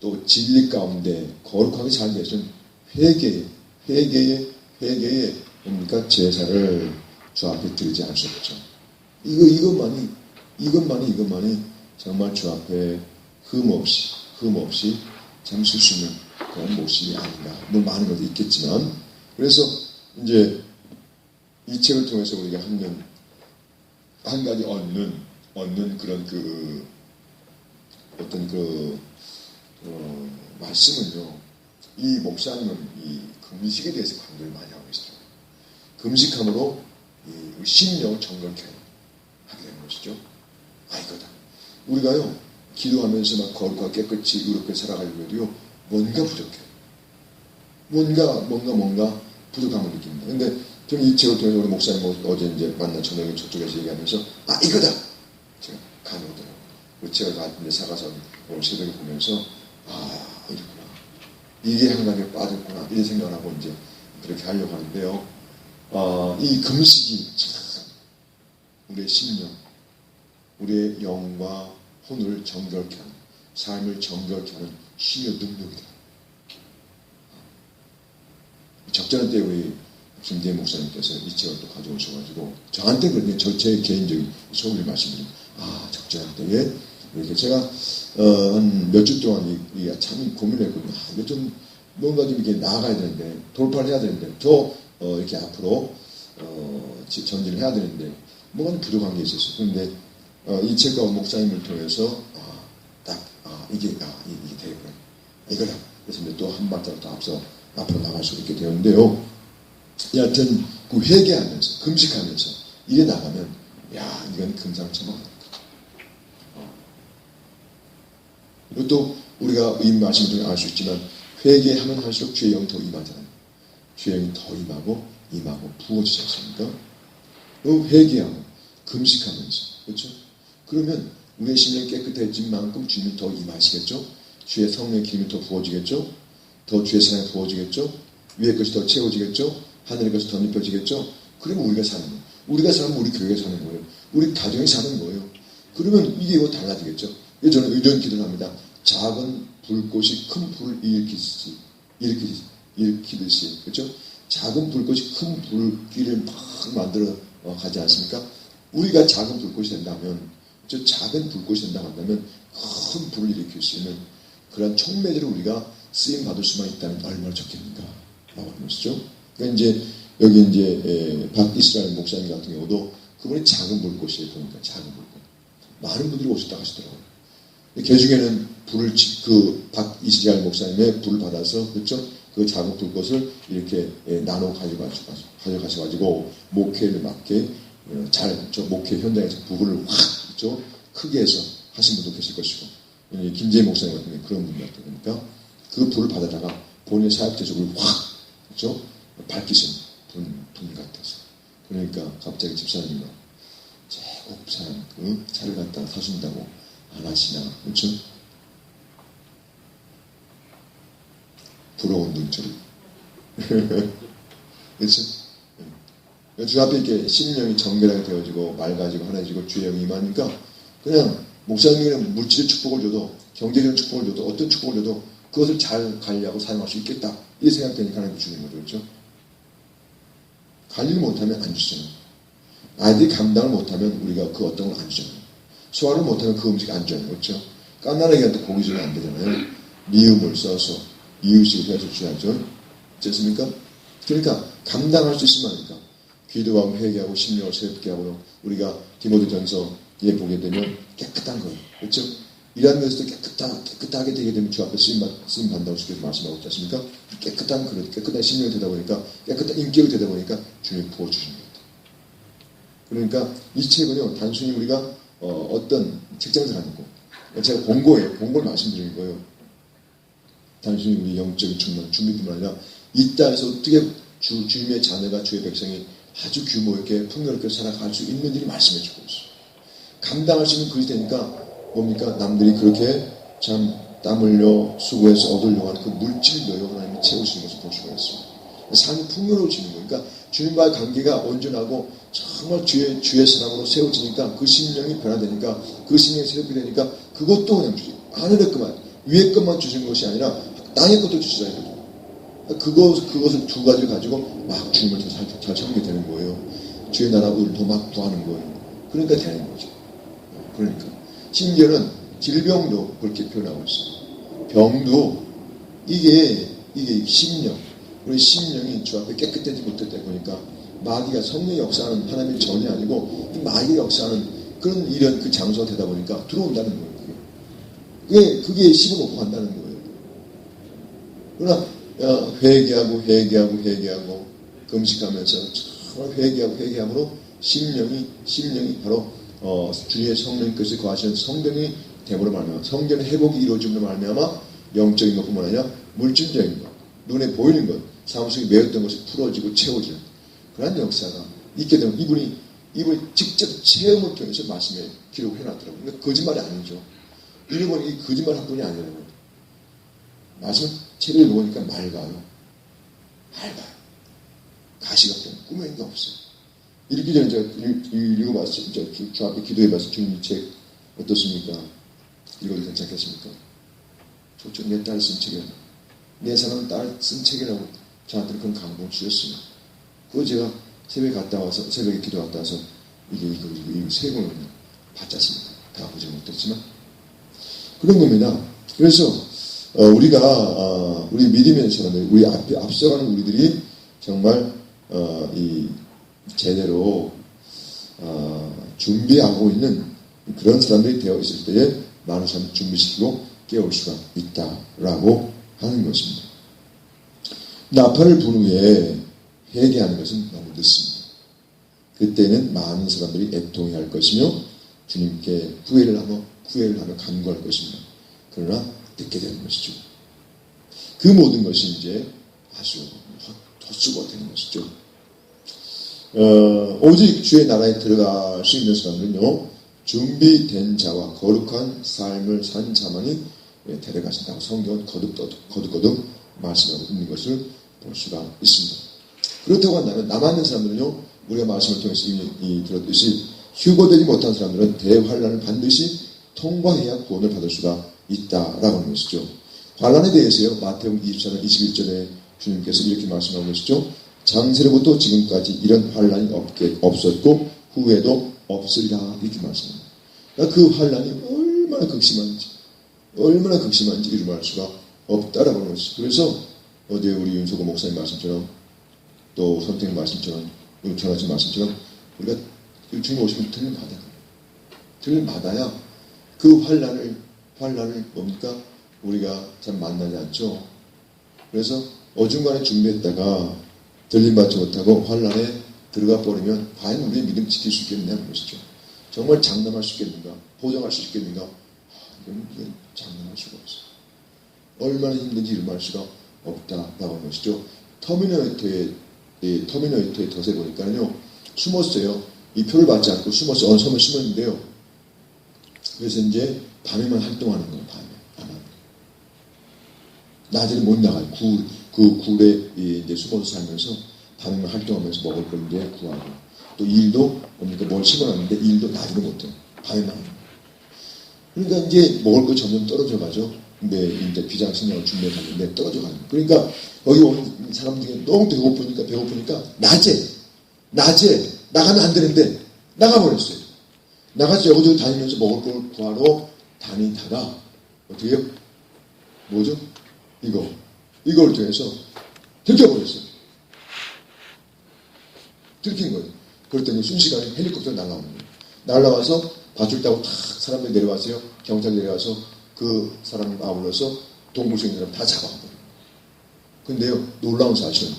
또 진리 가운데 거룩하게 살기 위해서는 회개에 뭡니까? 제사를 주 앞에 드리지 않을 수 없죠. 이것만이 정말 주 앞에 흠없이 참쓸 수 있는 그런 모습이 아닌가. 뭐 많은 것도 있겠지만, 그래서 이제 이 책을 통해서 우리가 한 가지 얻는 그런 말씀은요, 이 목사님은 이 금식에 대해서 강조를 많이 하고 있어요. 금식함으로 이 심령 정결케 하게 되는 것이죠. 이거다. 우리가요, 기도하면서 막 거룩하게 깨끗이 의롭게 살아가려고 해도요, 뭔가 부족해. 뭔가 부족함을 느낍니다. 근데 저는 이 책을 통해서 우리 목사님 어제 이제 만난 저녁에 저쪽에서 얘기하면서 이거다! 제가 감이 오더라고요. 그 책을 이제 사가서 오늘 새벽에 보면서 이렇구나. 이게 한강에 빠졌구나. 이런 생각을 하고 이제 그렇게 하려고 하는데요. 이 금식이 참 우리의 심령, 우리의 영과 혼을 정결케 하는, 삶을 정결케 하는 신의 능력이다. 적절한 때 우리 김대희 목사님께서 이 책을 또 가져오셔가지고 저한테 그런데 제 개인적인 소원을 말씀드립니다. 적절한 때에 이렇게 제가 한 몇 주 동안 참 고민했거든요. 이게 좀 뭔가 좀 이렇게 나아가야 되는데 돌파를 해야 되는데 더 이렇게 앞으로 전진을 해야 되는데 뭔가 좀 부족한 게 있었어요. 그런데 이 책과 목사님을 통해서 이게 되겠구나. 이거다. 그래서 이제 또 한 발짝 더 앞으로 나갈 수 있게 되었는데요. 여하튼 그 회개하면서 금식하면서 이래 나가면 이건 금상첨화다. 그리고 또 우리가 이 말씀을 통해 알 수 있지만 회개하면 할수록 주의 영이 더 임하잖아요. 주의 영이 더 임하고 부어지지 않습니까? 또 회개하고 금식하면서 그렇죠? 그러면 우리의 심령이 깨끗해진 만큼 주님이 더 임하시겠죠? 주의 성령의 기름이 더 부어지겠죠? 더 주의 사랑이 부어지겠죠? 위의 것이 더 채워지겠죠? 하늘의 것이 더 높여지겠죠? 그러면 우리가 사는 거예요. 우리가 살면 우리 교회가 사는 거예요. 우리 가정이 사는 거예요. 그러면 이게 이거 달라지겠죠? 저는 이런 기도를 합니다. 작은 불꽃이 큰 불을 일으키듯이 그렇죠? 작은 불꽃이 큰 불길을 막 만들어 가지 않습니까? 우리가 작은 불꽃이 된다면 작은 불꽃이 된다고 한다면 큰 불을 일으킬 수 있는 그런 촉매제로 우리가 쓰임 받을 수만 있다면 얼마나 좋겠는가 라고 하는 것이죠. 그러니까 이제 여기 이제 박이스라엘 목사님 같은 경우도 그분이 작은 불꽃이에요. 보니까 작은 불꽃. 많은 분들이 오셨다 하시더라고요. 개 중에는 박이스라엘 목사님의 불을 받아서 그렇죠? 그 작은 불꽃을 이렇게 나눠 가져가셔가지고 목회를 맞게 저 목회 현장에서 부분을 확 그렇죠? 크게 해서 하신 분도 계실 것이고 김재희 목사님 같은 경우는 그런 분 같아요. 그러니까 그 불을 받아다가 본인의 사역 제적을 확 그렇죠? 밝히신 분 같아서 그러니까 갑자기 집사님이 제곱사람 차를 갖다 사준다고 안 하시나 그렇죠? 부러운 눈초리 그렇죠? 주 앞에 이렇게 심령이 정결하게 되어지고 맑아지고 환해지고 주의 영이 임하니까 그냥 목사님은 물질의 축복을 줘도 경제적인 축복을 줘도 어떤 축복을 줘도 그것을 잘 관리하고 사용할 수 있겠다 이 생각되니까 하나님 주는 거죠. 그렇죠? 관리를 못하면 안 주잖아요. 아이들이 감당을 못하면 우리가 그 어떤 걸 안 주잖아요. 소화를 못하면 그 음식 안 줘요. 그렇죠? 깐난에게한테 고기 주면 안 되잖아요. 미움을 써서 이웃을 위해서 줘야죠. 됐습니까? 그러니까 감당할 수 있으면 하니까 기도하고 회개하고 심령을 새롭게 하고 우리가 디모데전서에 보게 되면 깨끗한 거예요. 그렇죠? 일하는 데서도 깨끗하게 되게 되면 주 앞에 쓰임 받는다고 주께서 말씀하고 있지 않습니까? 깨끗한 그릇, 깨끗한 심령이 되다 보니까 깨끗한 인격이 되다 보니까 주님이 부어주신 겁니다. 그러니까 이 책은요 단순히 우리가 어떤 책장에서 아니고 제가 본고를 말씀드리는 거예요. 단순히 우리 영적인 충만, 준비뿐만 아니라 이 땅에서 어떻게 주님의 자녀가 주의 백성이 아주 규모 있게 풍요롭게 살아갈 수 있는지를 말씀해 주고 있어요. 감당할 수 있는 그릇이 되니까 뭡니까? 남들이 그렇게 참 땀 흘려 수고해서 얻으려고 하는 그 물질도요 하나님이 채우시는 것을 볼 수가 있습니다. 삶이 풍요로워지는 거예요. 그러니까 주님과의 관계가 온전하고 정말 주의 사랑으로 세워지니까 그 심령이 변화되니까 그 심령이 새롭게 되니까 그것도 그냥 주지. 하늘의 것만 위의 것만 주신 것이 아니라 땅의 것도 주시라 이거죠. 그것을 두 가지를 가지고 막 주님을 잘 섬기게 되는 거예요. 주의 나라를 더 막 구하는 거예요. 그러니까 되는 거죠. 그러니까 심지어는 질병도 그렇게 표현하고 있어요. 병도 이게 심령, 우리 심령이 주 앞에 깨끗하지 못했다 보니까 마귀가 성령의 역사하는 하나님의 전이 아니고 마귀가 역사하는 그런 이런 그 장소가 되다 보니까 들어온다는 거예요. 그게 씹어먹고 간다는 거예요. 그러나 회개하고 금식하면서 정말 회개함으로 심령이 바로 주의 성령께서 거하시는 성전이 됨으로 말미암아 성전의 회복이 이루어짐으로 말미암아 영적인 것뿐만 아니라 물질적인 것 눈에 보이는 것, 사무속에 매였던 것이 풀어지고 채워지는 그런 역사가 있게 되면 이분이 직접 체험을 통해서 말씀에 기록해 놨더라고요. 그러니까 거짓말이 아니죠. 이분은 이 거짓말 한 분이 아니라고요. 말씀을 책을 읽어보니까 맑아요. 가시가 없고 꾸며있는 게 없어요. 읽기 전에 제가 읽어봤어요. 주 앞에 기도해봤어요. 주님 이 책 어떻습니까? 읽어도 괜찮겠습니까? 좋죠. 내 딸 쓴 책이라고. 내 사랑하는 딸 쓴 책이라고 저한테 그런 감동을 주셨어요. 그거 제가 새벽에 기도 갔다 와서 이거 세 권을 받았습니다. 다 보지 못했지만. 그런 겁니다. 그래서 우리가 우리 믿음의 사람들, 우리 앞에 앞서가는 우리들이 정말 이 제대로 준비하고 있는 그런 사람들이 되어 있을 때에 많은 사람을 준비시키고 깨울 수가 있다라고 하는 것입니다. 나팔을 분 후에 회개하는 것은 너무 늦습니다. 그때는 많은 사람들이 애통해야 할 것이며 주님께 후회를 하며 간구할 것입니다. 그러나 듣게 되는 것이죠. 그 모든 것이 이제 아주 헛수고가 되는 것이죠. 오직 주의 나라에 들어갈 수 있는 사람들은요, 준비된 자와 거룩한 삶을 산 자만이 데려가신다고 성경은 거듭 말씀하고 있는 것을 볼 수가 있습니다. 그렇다고 한다면 남아있는 사람들은요, 우리가 말씀을 통해서 이미 들었듯이 휴거되지 못한 사람들은 대환란을 반드시 통과해야 구원을 받을 수가 있다라고 하는 것이죠. 환란에 대해서요, 마태복음 24장 21절에 주님께서 이렇게 말씀하고 계시죠. 장세로부터 지금까지 이런 환란이 없었고 후에도 없으리라 이렇게 말씀합니다. 그러니까 그 환란이 얼마나 극심한지 이루말 수가 없다라고 하는 것이죠. 그래서 어제 우리 윤석호 목사님 말씀처럼 또 선생님 말씀처럼 전하신 말씀처럼 우리가 주님 오시면 들을 받아야 그 환란을 뭡니까? 우리가 참 만나지 않죠. 그래서 어중간에 준비했다가 들림받지 못하고 환란에 들어가 버리면 과연 우리의 믿음 지킬 수 있겠느냐는 것이죠. 정말 장담할 수 있겠는가? 보장할 수 있겠는가? 이건 장담할 수가 없어요. 얼마나 힘든지 이름할 수가 없다라고 하는 것이죠. 터미네이터의 덫에 보니까요, 숨었어요. 이 표를 받지 않고 숨었어요. 어느 섬에 숨었는데요. 그래서 이제 밤에만 활동하는 거예요. 밤에. 낮에는 못 나가요. 그 굴에 이제 숨어서 살면서 밤에만 활동하면서 먹을 걸 이제 구하고, 또 일도 그러니까 뭘 심어놨는데 일도 낮에는 못해요. 밤에만 하는 거예요. 그러니까 이제 먹을 거 점점 떨어져 가죠. 근데 이제 비장 식량을 준비해 갔는데 떨어져 가는 거예요. 그러니까 여기 온 사람 중에 너무 배고프니까 낮에 나가면 안 되는데 나가버렸어요. 나가서 여기저기 다니면서 먹을 걸 구하러 다니다가 어떻게 해요? 뭐죠? 이걸 통해서 들켜버렸어요. 들킨 거예요. 그랬더니 순식간에 헬리콥터 날라오는 거예요. 날라와서 밧줄 타고 탁 사람들이 내려왔어요. 경찰이 내려와서 그 사람을 아울러서 동물속에 있는 사람 다 잡아버려요. 근데요, 놀라운 사실은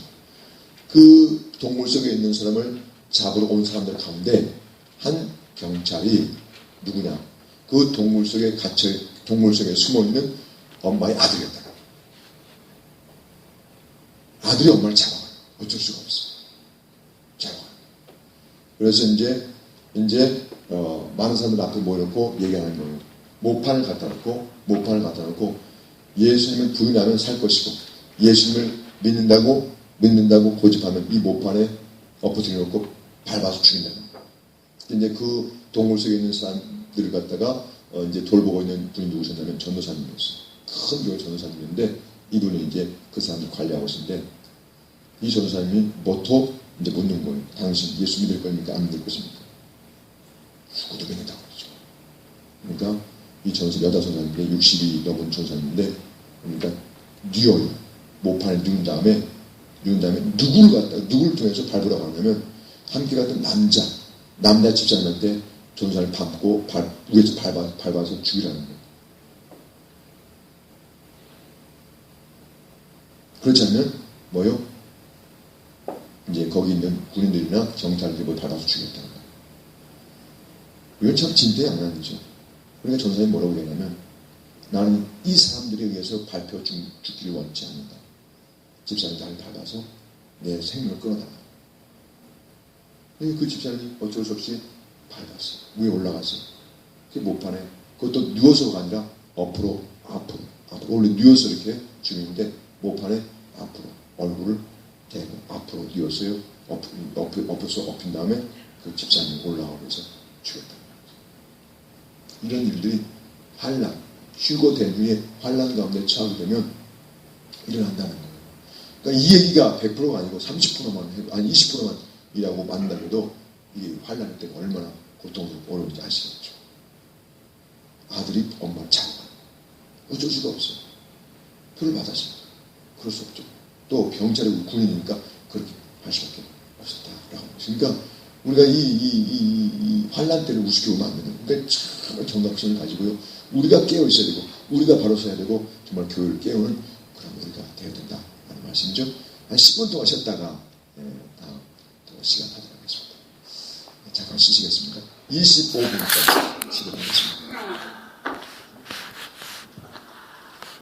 그 동물 속에 있는 사람을 잡으러 온 사람들 가운데 한 경찰이 누구냐? 그 동물 속에 숨어있는 엄마의 아들이었다. 아들이 엄마를 잡아가요. 어쩔 수가 없어. 잡아가요. 그래서 이제 많은 사람들 앞에 모여놓고 얘기하는 거예요. 모판을 갖다 놓고 예수님을 부인하면 살 것이고 예수님을 믿는다고 고집하면 이 모판에 엎어뜨려 놓고 밟아서 죽인다는 거예요. 이제 그 동물 속에 있는 사람들을 갖다가 이제 돌보고 있는 분이 누구셨냐면 전도사님이었어요. 큰 교회 전도사님인데 이분이 이제 그 사람들 관리하고 있는데 이 전도사님이 모토 이제 묻는 거예요. 당신 예수 믿을 겁니까? 안 믿을 것입니까? 죽어도 믿는다고 그러죠. 그러니까 이 전사 여자 전사님인데 60이 넘은 전사님인데 그러니까 뉘어요. 모판을 누운 다음에 누구를 통해서 밟으라고 하냐면 함께 갔던 남자 집사님한테 전사를 밟고 위에서 밟아서 죽이라는 거예요. 그렇지 않으면 뭐요? 이제 거기 있는 군인들이나 경찰들이 밟아서 죽였다는 거예요. 이건 참 진퇴양난이죠. 그러니까 전사님이 뭐라고 얘기하냐면 나는 이 사람들에 의해서 밟혀 죽기를 원치 않는다. 집사님 나를 밟아서 내 생명을 끊어달라. 그 집사님이 어쩔 수 없이 밟았어. 위에 올라갔어. 그 못판에 그것도 누워서가 아니라 앞으로 원래 누워서 이렇게 죽이는데 못판에 앞으로 얼굴을 대고 앞으로 누웠어요. 엎어서 엎인 다음에 그 집사님이 올라오면서 죽였다. 이런 일들이 환란, 휴거된 후에 환란 가운데 처하게 되면 일어난다는 거예요. 그러니까 이 얘기가 100%가 아니고 30%만 아니 20%만 이라고 만든다고도 이게 환란일 때가 얼마나 고통스럽고 어려운지 아시겠죠. 아들이 엄마를 잡아. 어쩔 수가 없어요. 표를 받았습니다. 그럴 수 없죠. 또 병찰이고 군인이니까 그렇게 할 수밖에 없었다라고. 그러니까 우리가 이 환란 때를 우습게 보면 안 되는. 그러니까 정말 경각심을 가지고요. 우리가 깨어 있어야 되고, 우리가 바로 서야 되고, 정말 교회를 깨우는 그런 우리가 되어야 된다라는 말씀이죠. 한 10분 동안 쉬었다가 다음 시간 하도록 하겠습니다. 잠깐 쉬시겠습니다. 25분까지 쉬도록 하겠습니다.